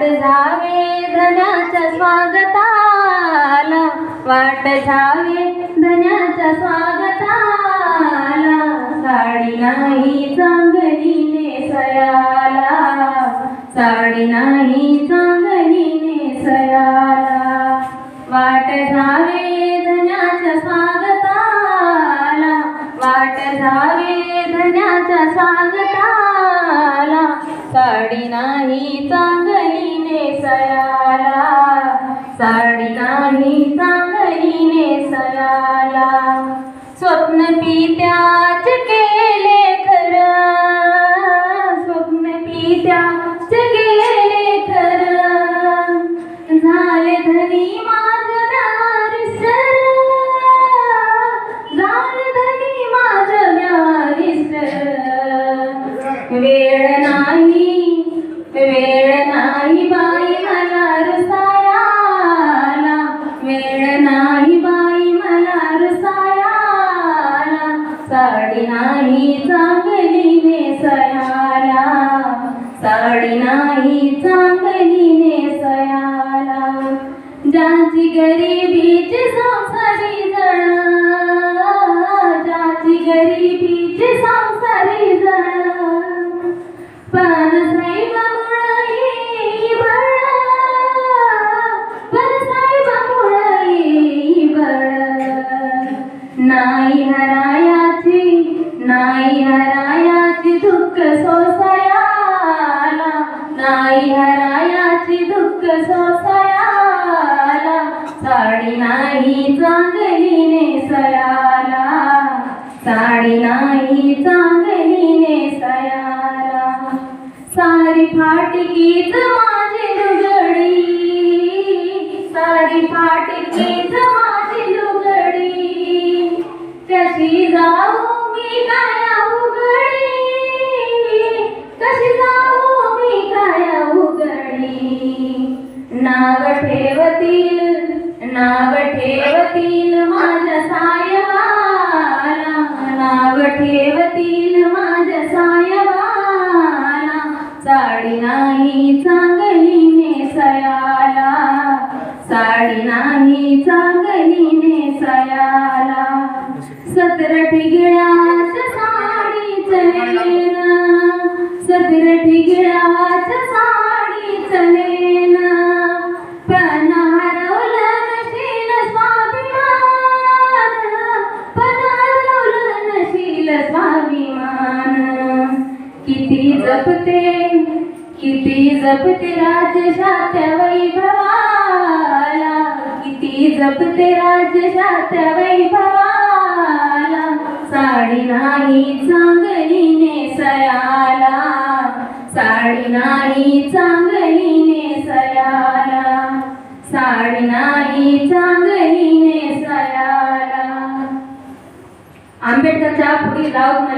झावे धन्याच्या स्वागताला, वाट झावे धन्याच्या स्वागताला, साडी नाही चांगली नेसयाला, साडी नाही चांगली नेसयाला, वाट झावे धन्याच्या स्वागताला, वाट झावे धन्याच्या स्वागताला, साडी नाही चांगली नेसयाला, साडी नाही चांगली नेसयाला, स्वप्न पित्याचे केले खरं, स्वप्न पित्याचे केले खरं, झाले धनी माझं म्यारीसर, झाले धनी माझं म्यारीसर, वेळ नाही बाई मला रुसायाला, वेळ नाही बाई मला रुसायाला, साडी नाही चांगली नेसयाला, साडी नाही चांगली नेसयाला, ज्याची गरिबीची संसारी जण, ज्याची गरिबीची संसारी जण, पण नाही हरायाची दुःख सोसायाला, नाही हरायाची दुःख सोसायाला, साडी नाही चांगली नेसयाला, साडी नाही चांगली नेसयाला, सारी फाटकीच माझी लुगडी, सारी फाटकीच माझी लुगडी, कशी जाऊ मी काय उघडी, कशी जाऊ मी काय उघडी, नाव ठेवतील माझ्या सायबाला, नाव ठेवतील माझ्या सायबाला, साडी नाही चांगली नेसयाला, साडी नाही चांगली नेसयाला, 17 ठिगळ्याच्या साडीचं लेन, 17 ठिगळ्याच्या साडीचं लेन, पण हरवलं नशील स्वाभिमान, पण हरवलं नशील स्वाभिमान, किती जपते राजशात्या वैभवाला, किती जपते राजशात्या वैभवाला, साडी नाही चांगली नेसयाला, साडी नाही चांगली नेसयाला, साडी नाही चांगली नेसयाला. आंबेडकरच्या पुढील